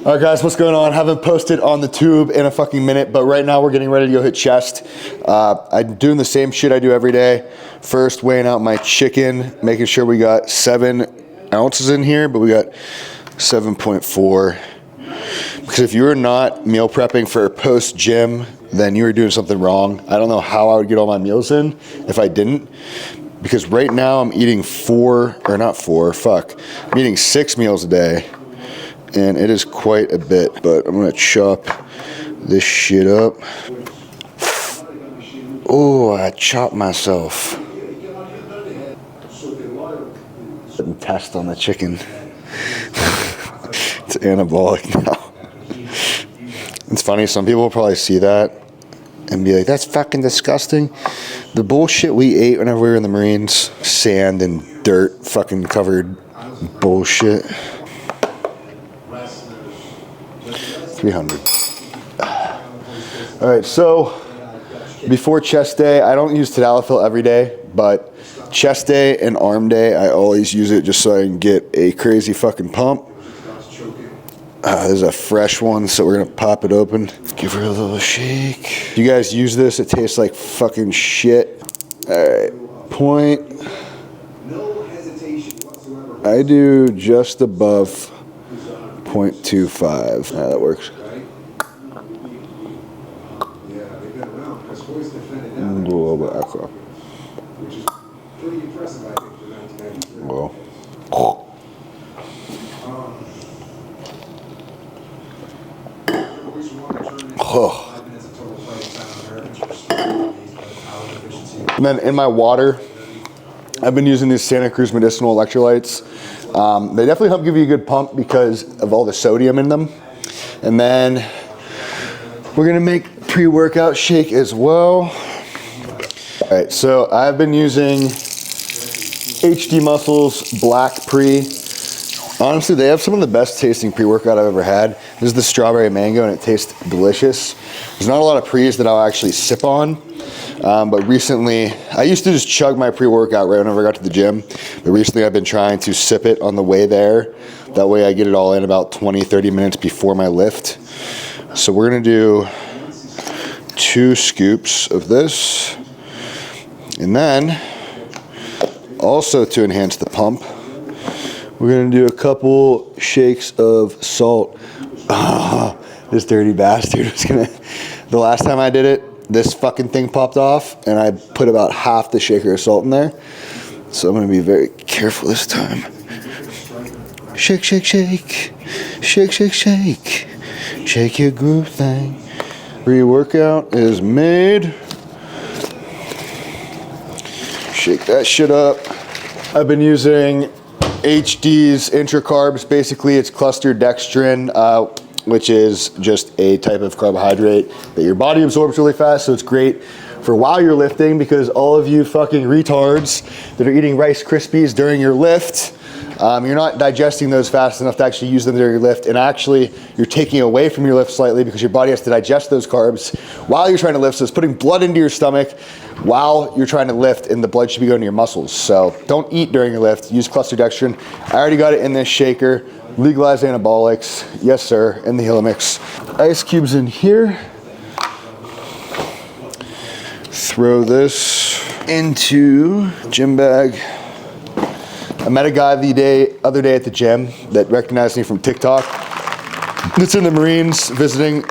All right, guys, what's going on? Haven't posted on the tube in a fucking minute, but right now we're getting ready to go hit chest. I'm doing the same shit I do every day. First, weighing out my chicken, making sure we got 7 ounces in here, but we got 7.4. Because if you're not meal prepping for post-gym, then you were doing something wrong. I don't know how I would get all my meals in if I didn't. Because right now I'm eating I'm eating 6 meals a day. And it is quite a bit, but I'm gonna chop this shit up. Oh, I chopped myself. Test on the chicken. It's anabolic now. It's funny, some people will probably see that and be like, that's fucking disgusting. The bullshit we ate whenever we were in the Marines, sand and dirt fucking covered bullshit. 300. All right, so before chest day, I don't use tadalafil every day, but chest day and arm day, I always use it just so I can get a crazy fucking pump. This is a fresh one, so we're gonna pop it open. Give her a little shake. You guys use this, it tastes like fucking shit. All right, point. I do just above 0.25. That works. And a little bit extra. Well. Oh. And then in my water, I've been using these Santa Cruz medicinal electrolytes. They definitely help give you a good pump because of all the sodium in them. And then we're gonna make pre-workout shake as well. All right, so I've been using HD Muscles Black Pre. Honestly, they have some of the best tasting pre-workout I've ever had. This is the strawberry mango and it tastes delicious. There's not a lot of pre's that I'll actually sip on. But recently, I used to just chug my pre-workout right whenever I got to the gym. But recently I've been trying to sip it on the way there. That way I get it all in about 20, 30 minutes before my lift. So we're gonna do 2 scoops of this. And then, also to enhance the pump, we're gonna do a couple shakes of salt. Oh, this dirty bastard was gonna, the last time I did it, this fucking thing popped off and I put about half the shaker of salt in there. So I'm gonna be very careful this time. Shake, shake, shake. Shake, shake, shake. Shake your groove thing. Pre-workout is made. Shake that shit up. I've been using HD's intra-carbs. Basically, it's clustered dextrin, which is just a type of carbohydrate that your body absorbs really fast, so it's great for while you're lifting, because all of you fucking retards that are eating Rice Krispies during your lift, you're not digesting those fast enough to actually use them during your lift, and actually you're taking away from your lift slightly because your body has to digest those carbs while you're trying to lift, so it's putting blood into your stomach while you're trying to lift, and the blood should be going to your muscles. So don't eat during your lift, use clustered dextrin. I already got it in this shaker. Legalized anabolics, yes sir, in the Helix. Ice cubes in here. Throw this into gym bag. I met a guy the other day at the gym that recognized me from TikTok. It's in the Marines visiting.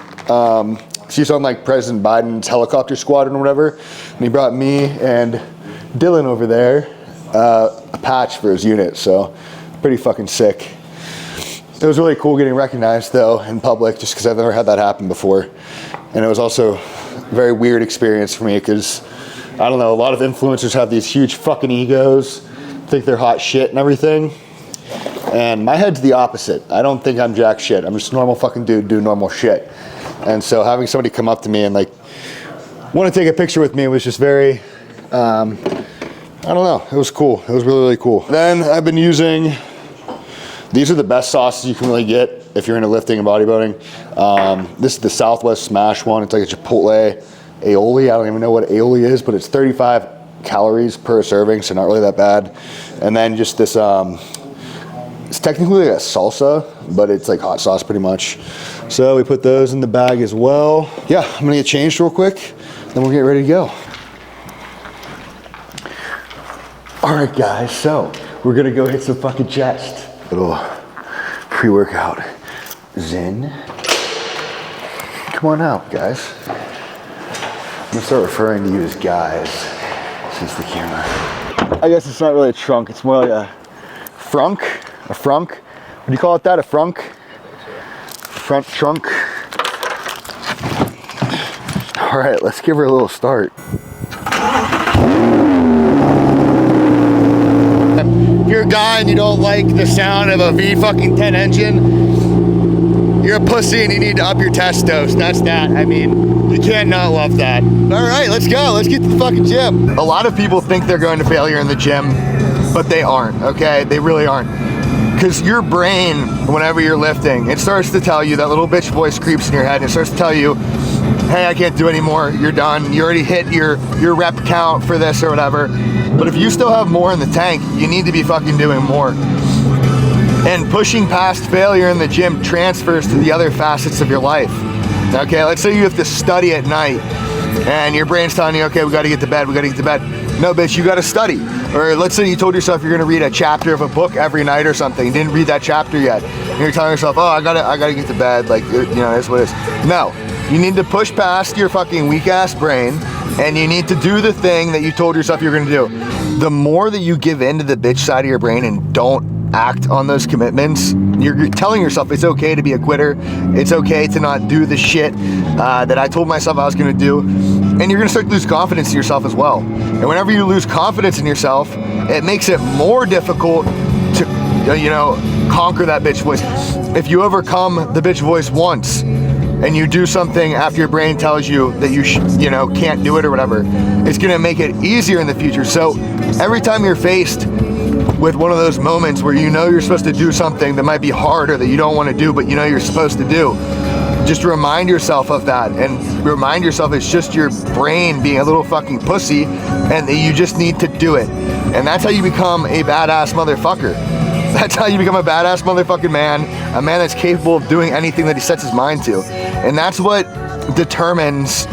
She's on like President Biden's helicopter squadron or whatever. And he brought me and Dylan over there a patch for his unit. So pretty fucking sick. It was really cool getting recognized though in public, just because I've never had that happen before. And it was also a very weird experience for me because, I don't know, a lot of influencers have these huge fucking egos, think they're hot shit and everything. And my head's the opposite. I don't think I'm jack shit. I'm just a normal fucking dude doing normal shit. And so having somebody come up to me and like want to take a picture with me was just very, I don't know, it was cool. It was really, really cool. Then I've been using, these are the best sauces you can really get if you're into lifting and bodybuilding. This is the Southwest Smash one. It's like a Chipotle aioli. I don't even know what aioli is, but it's 35 calories per serving, so not really that bad. And then just this, it's technically a salsa, but it's like hot sauce pretty much. So we put those in the bag as well. Yeah, I'm gonna get changed real quick, then we'll get ready to go. All right, guys, so we're gonna go hit some fucking chest. Little pre-workout zen. Come on out, guys. I'm gonna start referring to you as guys since the camera. I guess it's not really a trunk, it's more like a frunk. A frunk? What do you call it that? A frunk? Front trunk? All right, let's give her a little start. If you're a guy and you don't like the sound of a V10 engine, you're a pussy and you need to up your testos. That's that. I mean, you can't not love that. All right, let's go. Let's get to the fucking gym. A lot of people think they're going to failure in the gym, but they aren't, okay? They really aren't. Because your brain, whenever you're lifting, it starts to tell you, that little bitch voice creeps in your head and it starts to tell you, hey, I can't do anymore, you're done, you already hit your rep count for this or whatever. But if you still have more in the tank, you need to be fucking doing more. And pushing past failure in the gym transfers to the other facets of your life. Okay, let's say you have to study at night and your brain's telling you, okay, we gotta get to bed, we gotta get to bed. No, bitch, you gotta study. Or let's say you told yourself you're gonna read a chapter of a book every night or something, you didn't read that chapter yet. And you're telling yourself, oh, I gotta get to bed, like, you know, that's what it is. No, you need to push past your fucking weak ass brain and you need to do the thing that you told yourself you're gonna do. The more that you give in to the bitch side of your brain and don't act on those commitments, you're telling yourself it's okay to be a quitter, it's okay to not do the shit that I told myself I was gonna do, and you're gonna start to lose confidence in yourself as well. And whenever you lose confidence in yourself, it makes it more difficult to, you know, conquer that bitch voice. If you overcome the bitch voice once, and you do something after your brain tells you that you can't do it or whatever, it's gonna make it easier in the future. So every time you're faced with one of those moments where you know you're supposed to do something that might be hard or that you don't want to do, but you know you're supposed to do, just remind yourself of that and remind yourself it's just your brain being a little fucking pussy and that you just need to do it. And that's how you become a badass motherfucker. That's how you become a badass motherfucking man, a man that's capable of doing anything that he sets his mind to. And that's what determines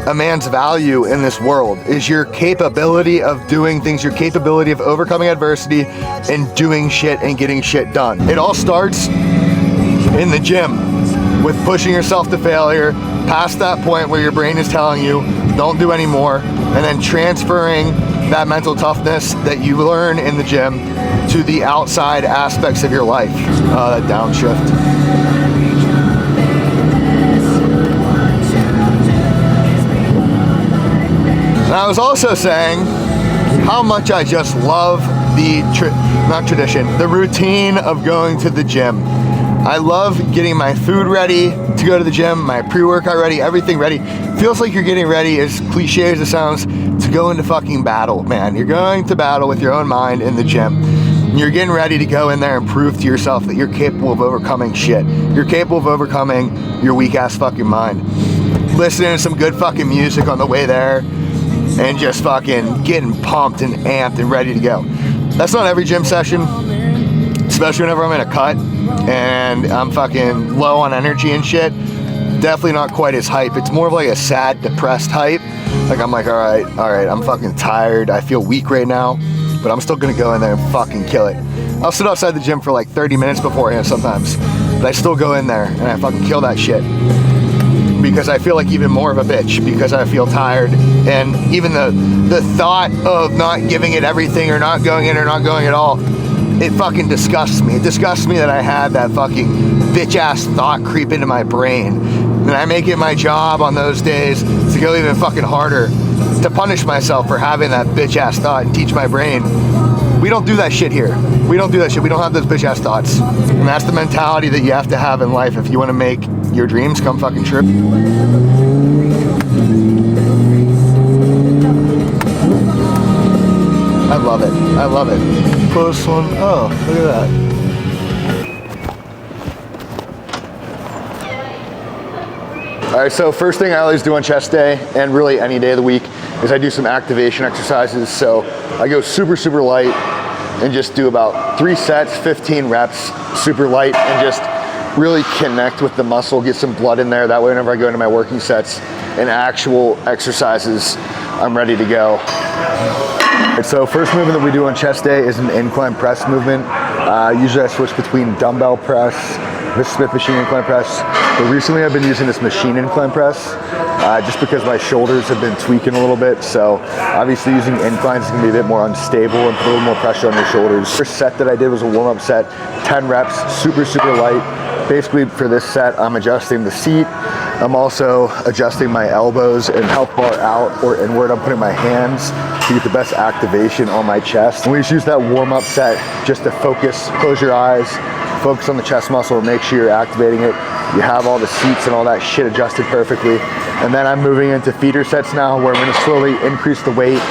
a man's value in this world, is your capability of doing things, your capability of overcoming adversity and doing shit and getting shit done. It all starts in the gym with pushing yourself to failure past that point where your brain is telling you don't do anymore, and then transferring that mental toughness that you learn in the gym to the outside aspects of your life. That downshift. And I was also saying how much I just love the the routine of going to the gym. I love getting my food ready to go to the gym, my pre-workout ready, everything ready. Feels like you're getting ready, as cliche as it sounds, to go into fucking battle, man. You're going to battle with your own mind in the gym. You're getting ready to go in there and prove to yourself that you're capable of overcoming shit. You're capable of overcoming your weak ass fucking mind. Listening to some good fucking music on the way there and just fucking getting pumped and amped and ready to go. That's not every gym session, especially whenever I'm in a cut and I'm fucking low on energy and shit. Definitely not quite as hype. It's more of like a sad, depressed hype. Like I'm like, all right, I'm fucking tired. I feel weak right now, but I'm still gonna go in there and fucking kill it. I'll sit outside the gym for like 30 minutes beforehand sometimes, but I still go in there and I fucking kill that shit. Because I feel like even more of a bitch because I feel tired, and even the thought of not giving it everything or not going in or not going at all, it fucking disgusts me. It disgusts me that I had that fucking bitch ass thought creep into my brain. And I make it my job on those days to go even fucking harder, to punish myself for having that bitch ass thought and teach my brain, we don't do that shit here. We don't do that shit. We don't have those bitch ass thoughts. And that's the mentality that you have to have in life if you want to make your dreams come fucking true. I love it. I love it. Close one. Oh, look at that. All right, so first thing I always do on chest day, and really any day of the week, is I do some activation exercises. So I go super, super light and just do about 3 sets, 15 reps, super light, and just really connect with the muscle, get some blood in there. That way, whenever I go into my working sets and actual exercises, I'm ready to go. So first movement that we do on chest day is an incline press movement. Usually I switch between dumbbell press, this Smith machine incline press, but recently I've been using this machine incline press just because my shoulders have been tweaking a little bit. So obviously using inclines is gonna be a bit more unstable and put a little more pressure on your shoulders. First set that I did was a warm-up set, 10 reps, super light. Basically for this set, I'm adjusting the seat. I'm also adjusting my elbows and health bar out or inward. I'm putting my hands to get the best activation on my chest. And we just use that warm-up set just to focus, close your eyes, focus on the chest muscle, make sure you're activating it. You have all the seats and all that shit adjusted perfectly. And then I'm moving into feeder sets now where I'm gonna slowly increase the weight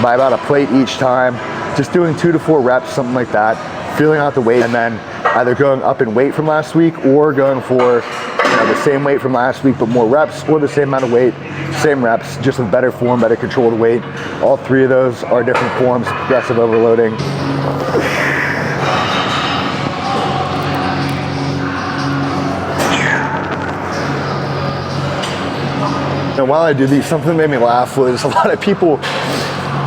by about a plate each time. Just doing 2 to 4 reps, something like that. Feeling out the weight and then either going up in weight from last week or going for the same weight from last week but more reps, or the same amount of weight, same reps, just with better form, better control of the weight. All 3 of those are different forms, progressive overloading. And while I do these, something that made me laugh was a lot of people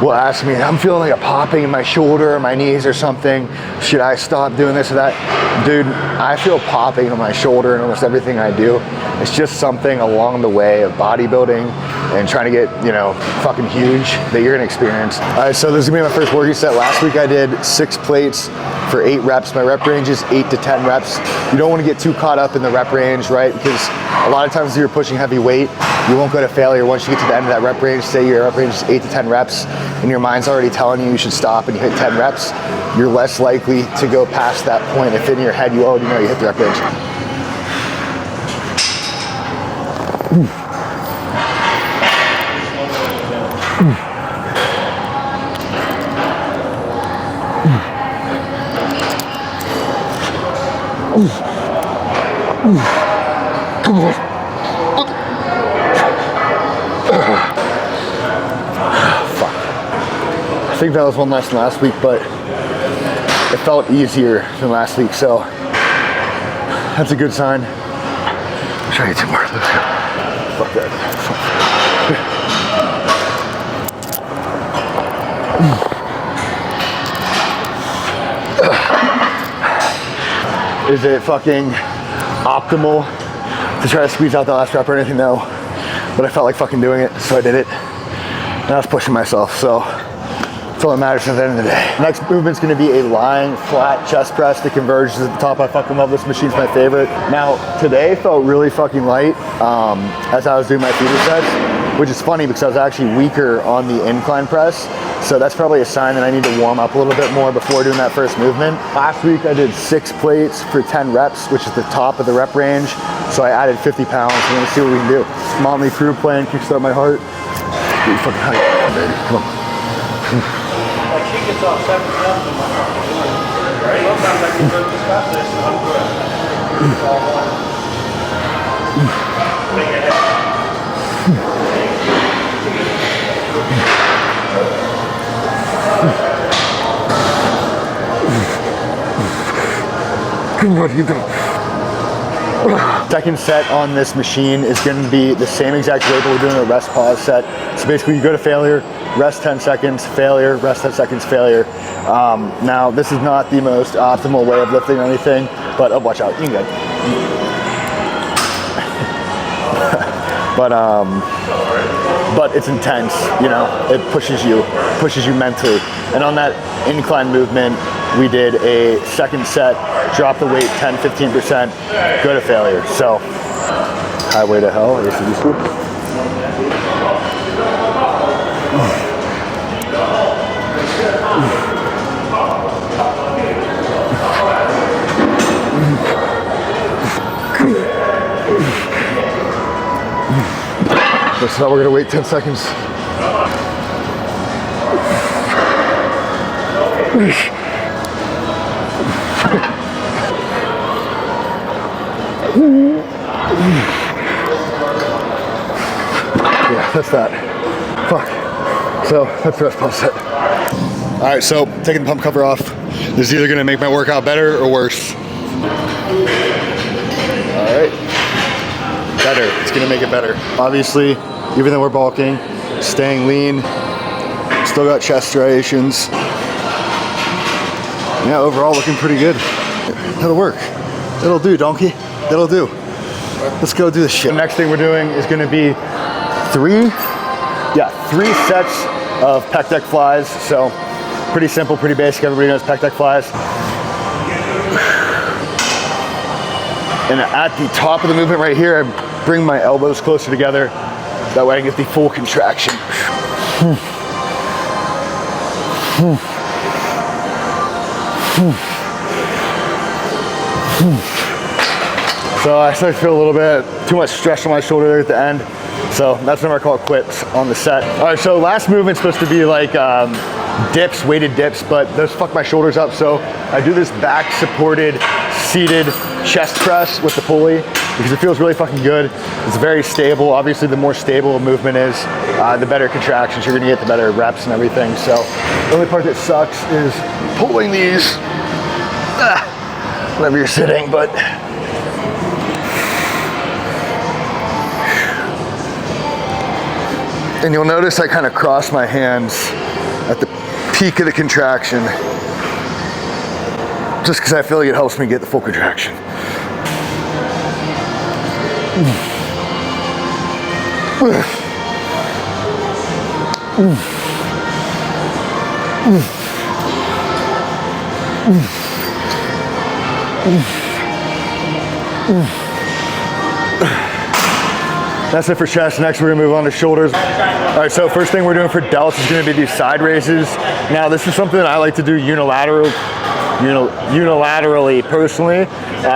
will ask me, I'm feeling like a popping in my shoulder or my knees or something. Should I stop doing this or that? Dude, I feel popping in my shoulder in almost everything I do. It's just something along the way of bodybuilding and trying to get, fucking huge that you're gonna experience. All right, so this is gonna be my first working set. Last week I did 6 plates for 8 reps. My rep range is 8 to 10 reps. You don't wanna get too caught up in the rep range, right? Because a lot of times if you're pushing heavy weight, you won't go to failure once you get to the end of that rep range. Say your rep range is 8 to 10 reps and your mind's already telling you should stop and you hit 10 reps, you're less likely to go past that point if in your head you already know you hit the rep range. I think that was one less than last week, but it felt easier than last week, so that's a good sign. I'll try to get 2 more. Let's go. Fuck that. Is it fucking optimal to try to squeeze out the last rep or anything? No, but I felt like fucking doing it, so I did it. And I was pushing myself, so that's all that matters at the end of the day. Next movement's gonna be a lying flat chest press that converges at the top. I fucking love this machine's my favorite. Now, today felt really fucking light as I was doing my feeder sets, which is funny because I was actually weaker on the incline press. So that's probably a sign that I need to warm up a little bit more before doing that first movement. Last week I did 6 plates for 10 reps, which is the top of the rep range. So I added 50 pounds. We're gonna see what we can do. Motley Crue playing Kickstart My Heart. Get your fucking height, baby. Come on. Like she gets off 7 pounds in my heart. Right? Sometimes I can discuss this and I'm good. It's all one. Think ahead. What are you doing? Second set on this machine is going to be the same exact way that we're doing a rest pause set. So basically you go to failure, rest 10 seconds, failure, rest 10 seconds, failure. Now this is not the most optimal way of lifting or anything, but watch out, you can go. But it's intense, it pushes you mentally. And on that incline movement, we did a second set, drop the weight 10, 15%, go to failure. So, highway to hell, ACDC. So now we're gonna wait 10 seconds. Yeah, that's that. Fuck. So that's the rest pause set. All right, so taking the pump cover off. This is either gonna make my workout better or worse. better. It's gonna make it better. Obviously, even though we're bulking, staying lean, still got chest striations. Yeah, overall looking pretty good. That'll work. That'll do, donkey. That'll do. Let's go do this shit. The next thing we're doing is gonna be three sets of pec deck flies. So pretty simple, pretty basic. Everybody knows pec deck flies. And at the top of the movement right here, I bring my elbows closer together. That way I get the full contraction. So I start to feel a little bit too much stress on my shoulder there at the end. So that's when I call it quits on the set. All right, so last movement's supposed to be like dips, weighted dips, but those fuck my shoulders up. So I do this back supported, seated chest press with the pulley because it feels really fucking good. It's very stable. Obviously, the more stable a movement is, the better contractions you're gonna get, the better reps and everything. So the only part that sucks is pulling these whenever you're sitting, but and you'll notice I kind of cross my hands at the peak of the contraction just because I feel like it helps me get the full contraction. That's it for chest. Next, we're gonna move on to shoulders. All right, so first thing we're doing for delts is gonna be these side raises. Now, this is something that I like to do unilaterally personally,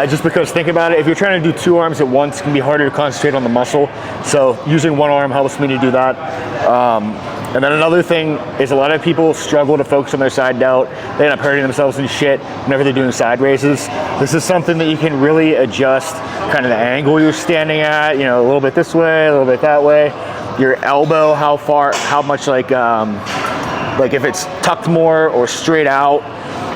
just because think about it, if you're trying to do two arms at once, it can be harder to concentrate on the muscle. So using one arm helps me to do that. And then another thing is a lot of people struggle to focus on their side delt. They end up hurting themselves and shit whenever they're doing side raises. This is something that you can really adjust kind of the angle you're standing at, you know, a little bit this way, a little bit that way. Your elbow, how far, how much like if it's tucked more or straight out.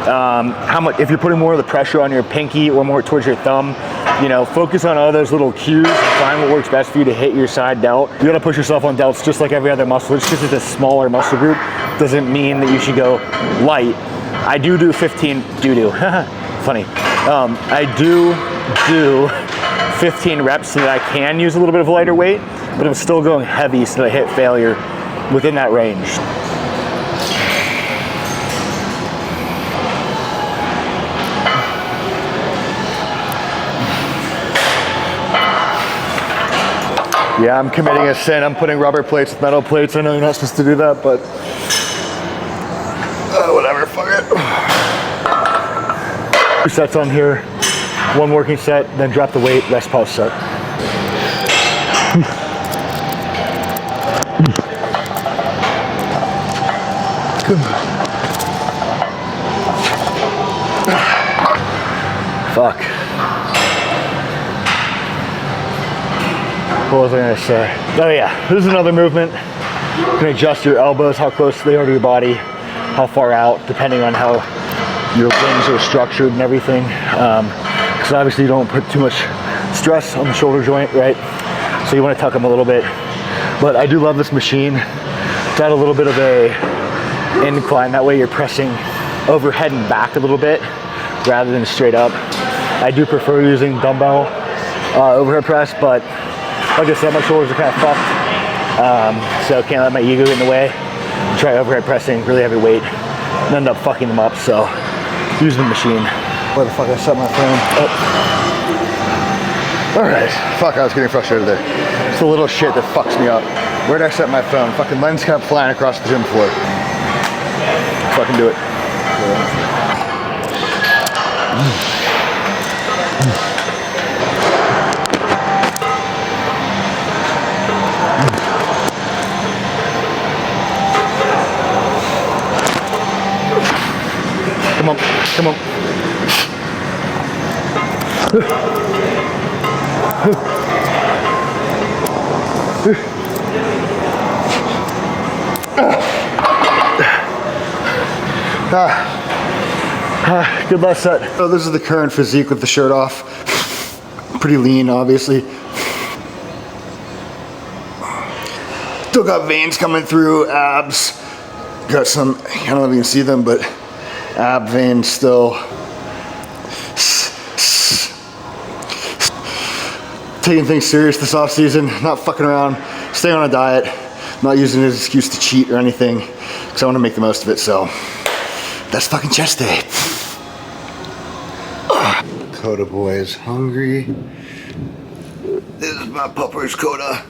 How much, if you're putting more of the pressure on your pinky or more towards your thumb, you know, focus on all those little cues and find what works best for you to hit your side delt. You gotta push yourself on delts just like every other muscle. Just because it's a smaller muscle group doesn't mean that you should go light. I do 15, funny. I do 15 reps so that I can use a little bit of lighter weight, but I'm still going heavy so that I hit failure within that range. Yeah, I'm committing a sin. I'm putting rubber plates with metal plates. I know you're not supposed to do that, but whatever, fuck it. 2 sets on here, 1 working set, then drop the weight, rest pause set. Fuck. What was I gonna say? Oh yeah, this is another movement. You can adjust your elbows, how close they are to your body, how far out, depending on how your limbs are structured and everything. Because obviously you don't put too much stress on the shoulder joint, right? So you wanna tuck them a little bit. But I do love this machine. It's got a little bit of a incline. That way you're pressing overhead and back a little bit rather than straight up. I do prefer using dumbbell overhead press, but like I said, my shoulders are kind of fucked, so can't let my ego get in the way. Try overhead pressing, really heavy weight, and end up fucking them up, so use the machine. Where the fuck I set my phone? Oh. All right, fuck, I was getting frustrated there. It's the little shit that fucks me up. Where did I set my phone? Fucking lens kept flying across the gym floor. Fucking do it. Come on, come on. Good last set. So this is the current physique with the shirt off. Pretty lean, obviously. Still got veins coming through, abs. Got some, I don't know if you can see them, but ab veins still. Taking things serious this off season, not fucking around, staying on a diet, not using it as an excuse to cheat or anything, because I want to make the most of it, so that's fucking chest day. Coda boy is hungry. This is my pupper's Coda.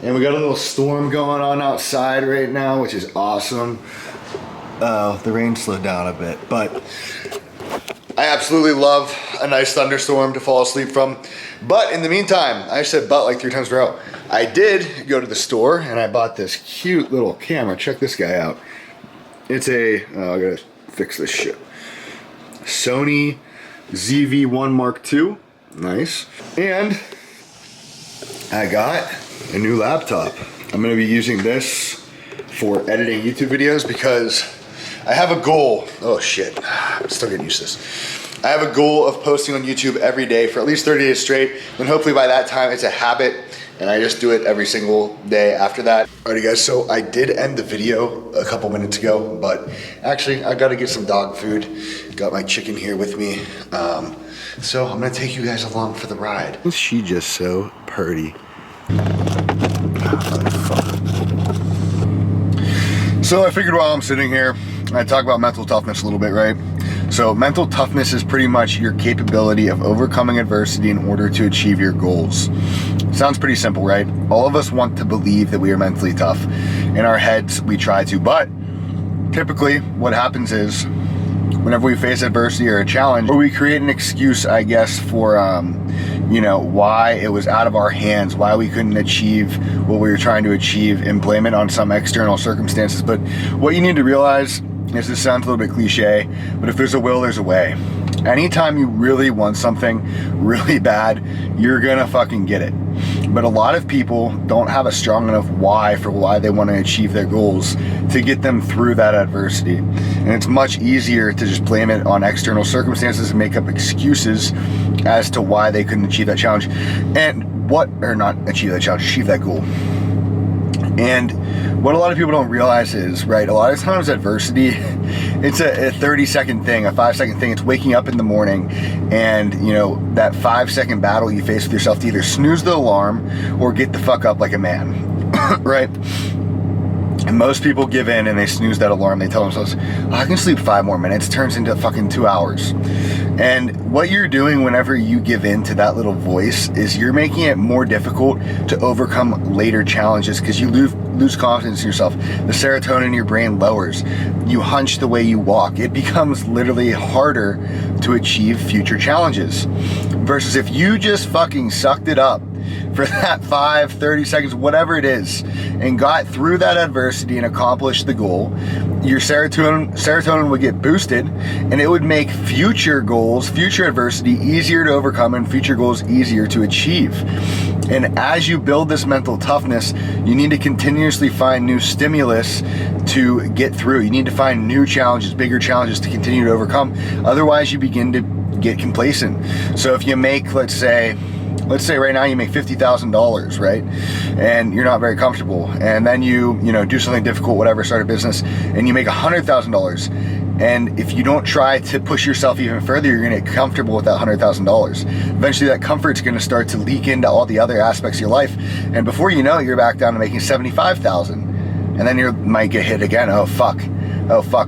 And we got a little storm going on outside right now, which is awesome. The rain slowed down a bit, but I absolutely love a nice thunderstorm to fall asleep from. But in the meantime, I said but like 3 times in a row. I did go to the store and I bought this cute little camera. Check this guy out. It's a, I gotta fix this shit. Sony ZV-1 Mark II. Nice. And I got a new laptop. I'm gonna be using this for editing YouTube videos because I have a goal. Oh shit, I'm still getting used to this. I have a goal of posting on YouTube every day for at least 30 days straight. Then hopefully by that time it's a habit and I just do it every single day after that. Alrighty guys, so I did end the video a couple minutes ago, but actually I gotta get some dog food. Got my chicken here with me. So I'm gonna take you guys along for the ride. Is she just so purty? So I figured while I'm sitting here, I'd talk about mental toughness a little bit, right? So mental toughness is pretty much your capability of overcoming adversity in order to achieve your goals. Sounds pretty simple, right? All of us want to believe that we are mentally tough. In our heads, we try to, but typically what happens is whenever we face adversity or a challenge, or we create an excuse, I guess, for, you know, why it was out of our hands, why we couldn't achieve what we were trying to achieve, and blame it on some external circumstances. But what you need to realize is, this sounds a little bit cliche, but if there's a will, there's a way. Anytime you really want something really bad, you're gonna fucking get it. But a lot of people don't have a strong enough why for why they want to achieve their goals to get them through that adversity. And it's much easier to just blame it on external circumstances and make up excuses as to why they couldn't achieve that challenge. And what, or not achieve that challenge, achieve that goal. And what a lot of people don't realize is, right, a lot of times adversity, it's a 30-second thing, a 5-second thing. It's waking up in the morning and, you know, that 5-second battle you face with yourself to either snooze the alarm or get the fuck up like a man, right? And most people give in and they snooze that alarm. They tell themselves, oh, I can sleep 5 more minutes. It turns into fucking 2 hours. And what you're doing whenever you give in to that little voice is you're making it more difficult to overcome later challenges because you lose confidence in yourself. The serotonin in your brain lowers. You hunch the way you walk. It becomes literally harder to achieve future challenges. Versus if you just fucking sucked it up for that 5, 30 seconds, whatever it is, and got through that adversity and accomplished the goal, your serotonin would get boosted and it would make future goals, future adversity easier to overcome and future goals easier to achieve. And as you build this mental toughness, you need to continuously find new stimulus to get through. You need to find new challenges, bigger challenges to continue to overcome. Otherwise, you begin to get complacent. So if you make, let's say right now you make $50,000, right? And you're not very comfortable. And then you do something difficult, whatever, start a business, and you make $100,000. And if you don't try to push yourself even further, you're gonna get comfortable with that $100,000. Eventually that comfort's gonna start to leak into all the other aspects of your life. And before you know it, you're back down to making $75,000. And then you might get hit again. Oh fuck,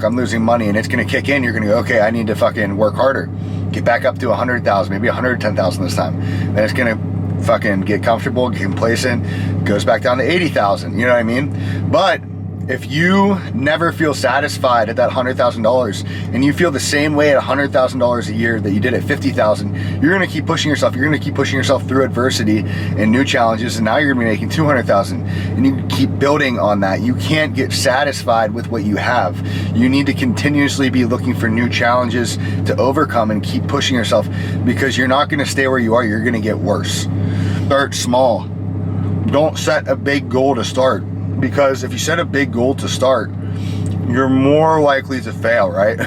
I'm losing money. And it's gonna kick in. You're gonna go, okay, I need to fucking work harder. Get back up to 100,000, maybe 110,000 this time. Then it's gonna fucking get comfortable, get complacent, goes back down to 80,000, you know what I mean? But if you never feel satisfied at that $100,000 and you feel the same way at $100,000 a year that you did at 50,000, you're gonna keep pushing yourself. You're gonna keep pushing yourself through adversity and new challenges, and now you're gonna be making 200,000, and you keep building on that. You can't get satisfied with what you have. You need to continuously be looking for new challenges to overcome and keep pushing yourself, because you're not gonna stay where you are. You're gonna get worse. Start small. Don't set a big goal to start. Because if you set a big goal to start, you're more likely to fail, right?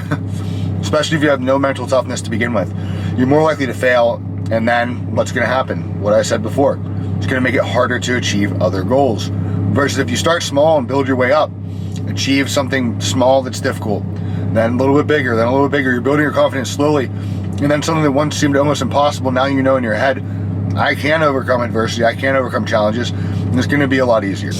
Especially if you have no mental toughness to begin with. You're more likely to fail, and then what's gonna happen? What I said before. It's gonna make it harder to achieve other goals. Versus if you start small and build your way up, achieve something small that's difficult, then a little bit bigger, then a little bit bigger. You're building your confidence slowly, and then something that once seemed almost impossible, now you know in your head, I can overcome adversity, I can overcome challenges, and it's gonna be a lot easier.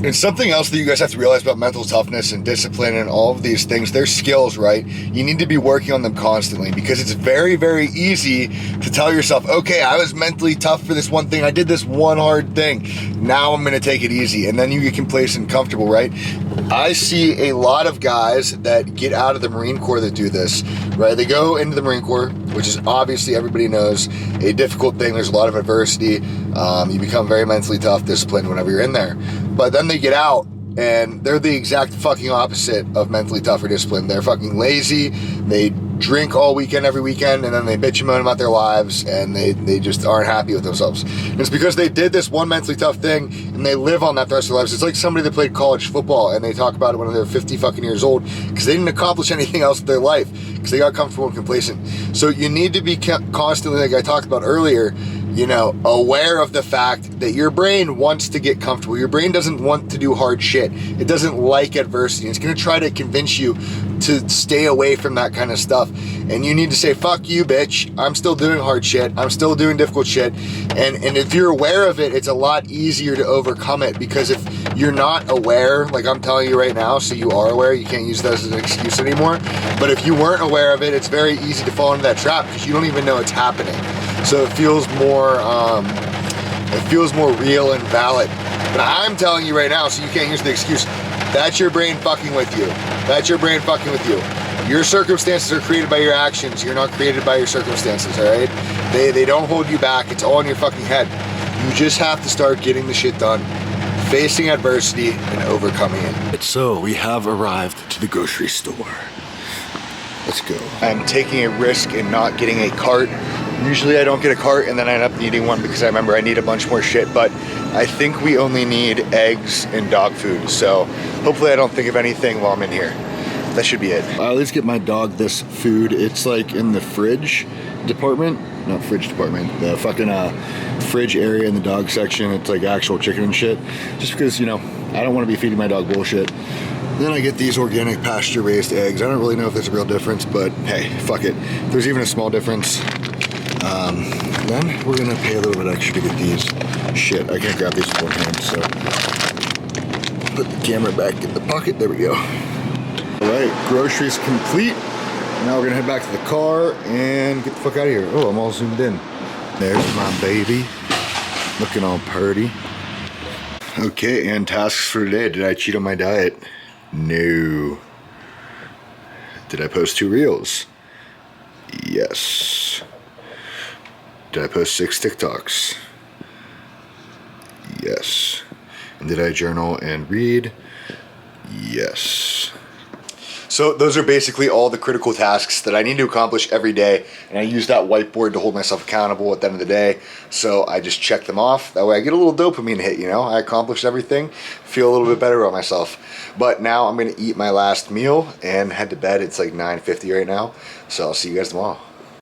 And something else that you guys have to realize about mental toughness and discipline and all of these things, they're skills, right? You need to be working on them constantly, because it's very, very easy to tell yourself, okay, I was mentally tough for this one thing. I did this one hard thing. Now I'm gonna take it easy. And then you get complacent and comfortable, right? I see a lot of guys that get out of the Marine Corps that do this, right? They go into the Marine Corps, which is obviously, everybody knows, a difficult thing. There's a lot of adversity. You become very mentally tough, disciplined whenever you're in there. But then they get out and they're the exact fucking opposite of mentally tough or disciplined. They're fucking lazy. They drink all weekend, every weekend, and then they bitch and moan about their lives, and they just aren't happy with themselves. And it's because they did this one mentally tough thing and they live on that the rest of their lives. It's like somebody that played college football and they talk about it when they're 50 fucking years old because they didn't accomplish anything else with their life because they got comfortable and complacent. So you need to be constantly, like I talked about earlier, you know, aware of the fact that your brain wants to get comfortable. Your brain doesn't want to do hard shit. It doesn't like adversity. It's gonna try to convince you to stay away from that kind of stuff. And you need to say, fuck you, bitch. I'm still doing hard shit. I'm still doing difficult shit. And if you're aware of it, it's a lot easier to overcome it, because if you're not aware, like I'm telling you right now, so you are aware, you can't use that as an excuse anymore. But if you weren't aware of it, it's very easy to fall into that trap because you don't even know it's happening. So it feels more real and valid. But I'm telling you right now, so you can't use the excuse, that's your brain fucking with you. That's your brain fucking with you. Your circumstances are created by your actions. You're not created by your circumstances, all right? They don't hold you back. It's all in your fucking head. You just have to start getting the shit done, facing adversity and overcoming it. So we have arrived to the grocery store. Let's go. I'm taking a risk in not getting a cart. Usually I don't get a cart and then I end up needing one because I remember I need a bunch more shit, but I think we only need eggs and dog food. So hopefully I don't think of anything while I'm in here. That should be it. Let's get my dog this food. It's like in the fridge department, not fridge department, the fucking fridge area in the dog section. It's like actual chicken and shit. Just because, you know, I don't want to be feeding my dog bullshit. Then I get these organic pasture raised eggs. I don't really know if there's a real difference, but hey, fuck it. If there's even a small difference, then we're gonna pay a little bit extra to get these. Shit, I can't grab these with one hand, so put the camera back in the pocket. There we go. All right, groceries complete. Now we're gonna head back to the car and get the fuck out of here. Oh, I'm all zoomed in. There's my baby, looking all purty. Okay, and tasks for today. Did I cheat on my diet? No. Did I post 2 reels? Yes. Did I post 6 TikToks? Yes. And did I journal and read? Yes. So those are basically all the critical tasks that I need to accomplish every day, and I use that whiteboard to hold myself accountable at the end of the day. So I just check them off. That way I get a little dopamine hit, you know? I accomplished everything, feel a little bit better about myself. But now I'm gonna eat my last meal and head to bed. It's like 9:50 right now, so I'll see you guys tomorrow.